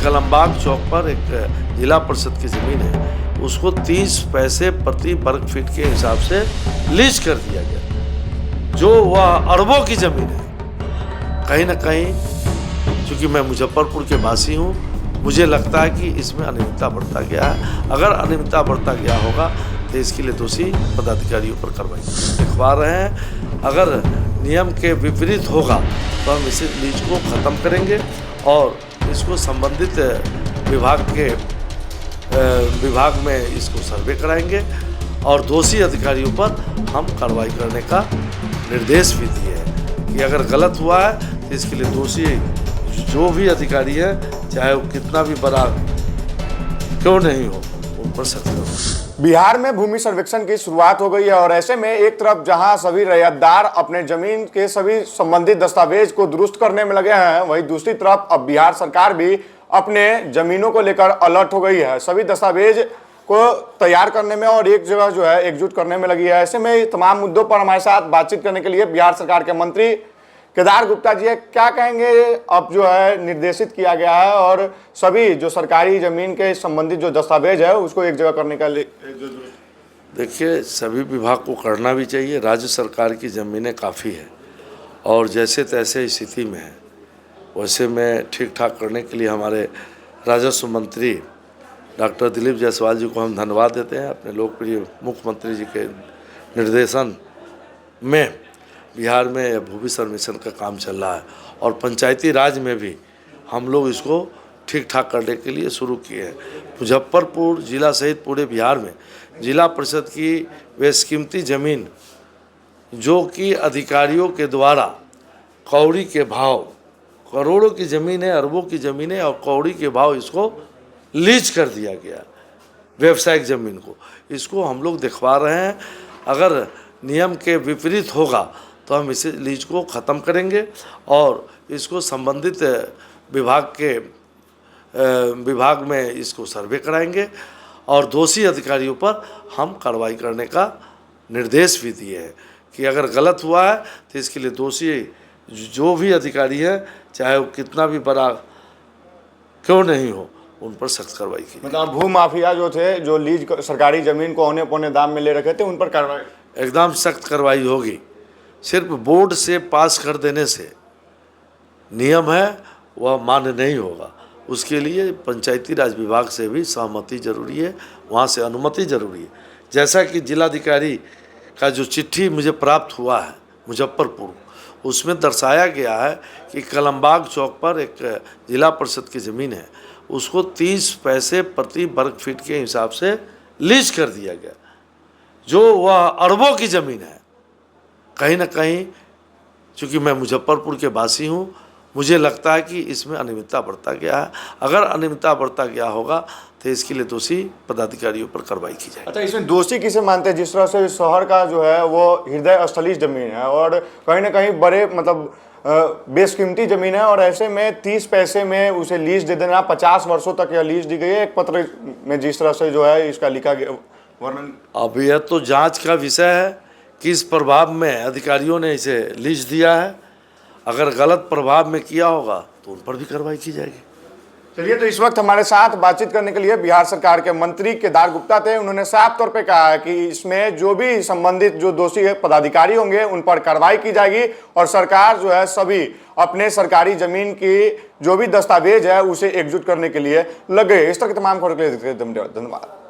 कलमबाग चौक पर एक जिला परिषद की ज़मीन है, उसको 30 पैसे प्रति वर्ग फीट के हिसाब से लीज कर दिया गया, जो वह अरबों की ज़मीन है। कहीं ना कहीं चूँकि मैं मुजफ्फरपुर के वासी हूँ, मुझे लगता है कि इसमें अनियमितता बढ़ता गया है। अगर अनियमितता बढ़ता गया होगा तो इसके लिए दोषी पदाधिकारियों पर कार्रवाई लिखवा रहे हैं। अगर नियम के विपरीत होगा तो हम इस लीज को ख़त्म करेंगे और इसको संबंधित विभाग में इसको सर्वे कराएंगे और दोषी अधिकारियों पर हम कार्रवाई करने का निर्देश भी दिए हैं कि अगर गलत हुआ है तो इसके लिए दोषी जो भी अधिकारी है, चाहे वो कितना भी बड़ा क्यों नहीं हो, उन पर सख्त करो। बिहार में भूमि सर्वेक्षण की शुरुआत हो गई है और ऐसे में एक तरफ जहां सभी रैयतदार अपने जमीन के सभी संबंधित दस्तावेज को दुरुस्त करने में लगे हैं, वहीं दूसरी तरफ अब बिहार सरकार भी अपने जमीनों को लेकर अलर्ट हो गई है, सभी दस्तावेज को तैयार करने में और एक जगह जो है एकजुट करने में लगी है। ऐसे में तमाम मुद्दों पर हमारे साथ बातचीत करने के लिए बिहार सरकार के मंत्री केदार गुप्ता जी है। क्या कहेंगे, अब जो है निर्देशित किया गया है और सभी जो सरकारी जमीन के संबंधित जो दस्तावेज है उसको एक जगह करने का देखिए, सभी विभाग को करना भी चाहिए। राज्य सरकार की ज़मीनें काफ़ी है और जैसे तैसे स्थिति में है, वैसे में ठीक ठाक करने के लिए हमारे राजस्व मंत्री डॉक्टर दिलीप जायसवाल जी को हम धन्यवाद देते हैं। अपने लोकप्रिय मुख्यमंत्री जी के निर्देशन में बिहार में भूमि सर्वेक्षण का काम चल रहा है और पंचायती राज में भी हम लोग इसको ठीक ठाक करने के लिए शुरू किए हैं। मुजफ्फरपुर जिला सहित पूरे बिहार में जिला परिषद की बेशकीमती ज़मीन, जो कि अधिकारियों के द्वारा कौड़ी के भाव, करोड़ों की ज़मीन है, अरबों की ज़मीन है और कौड़ी के भाव इसको लीज कर दिया गया व्यवसायिक ज़मीन को, इसको हम लोग दिखवा रहे हैं। अगर नियम के विपरीत होगा तो हम इस लीज को ख़त्म करेंगे और इसको संबंधित विभाग में इसको सर्वे कराएंगे और दोषी अधिकारियों पर हम कार्रवाई करने का निर्देश भी दिए हैं कि अगर गलत हुआ है तो इसके लिए दोषी जो भी अधिकारी है, चाहे वो कितना भी बड़ा क्यों नहीं हो, उन पर सख्त कार्रवाई की। मतलब भू माफिया जो थे, जो लीज सरकारी जमीन को औने पौने दाम में ले रखे थे, उन पर कार्रवाई एकदम सख्त कार्रवाई होगी। सिर्फ बोर्ड से पास कर देने से नियम है वह मान्य नहीं होगा, उसके लिए पंचायती राज विभाग से भी सहमति जरूरी है, वहाँ से अनुमति जरूरी है। जैसा कि जिलाधिकारी का जो चिट्ठी मुझे प्राप्त हुआ है मुजफ्फरपुर, उसमें दर्शाया गया है कि कलमबाग चौक पर एक जिला परिषद की ज़मीन है, उसको 30 पैसे प्रति वर्ग फीट के हिसाब से लीज कर दिया गया, जो वह अरबों की ज़मीन है। कहीं ना कहीं चूँकि मैं मुजफ्फरपुर के वासी हूँ, मुझे लगता है कि इसमें अनियमितता बढ़ता गया है। अगर अनियमितता बढ़ता गया होगा तो इसके लिए दोषी पदाधिकारियों पर कार्रवाई की जाएगी। अच्छा, इसमें दोषी किसे मानते हैं? जिस तरह से शहर का जो है वो हृदय स्थलीय जमीन है और कहीं ना कहीं बड़े मतलब बेशकीमती जमीन है और ऐसे में 30 पैसे में उसे लीज दे देना, 50 वर्षों तक यह लीज दी गई है। एक पत्र में जिस तरह से जो है इसका लिखा गया वर्णन, अब यह तो जांच का विषय है, किस प्रभाव में अधिकारियों ने इसे लीज दिया है। अगर गलत प्रभाव में किया होगा तो उन पर भी कार्रवाई की जाएगी। चलिए, तो इस वक्त हमारे साथ बातचीत करने के लिए बिहार सरकार के मंत्री केदार गुप्ता थे। उन्होंने साफ तौर पे कहा है कि इसमें जो भी संबंधित जो दोषी पदाधिकारी होंगे उन पर कार्रवाई की जाएगी और सरकार जो है सभी अपने सरकारी जमीन की जो भी दस्तावेज है उसे एकजुट करने के लिए लगे। इस तरह के तमाम खबरों के लिए धन्यवाद।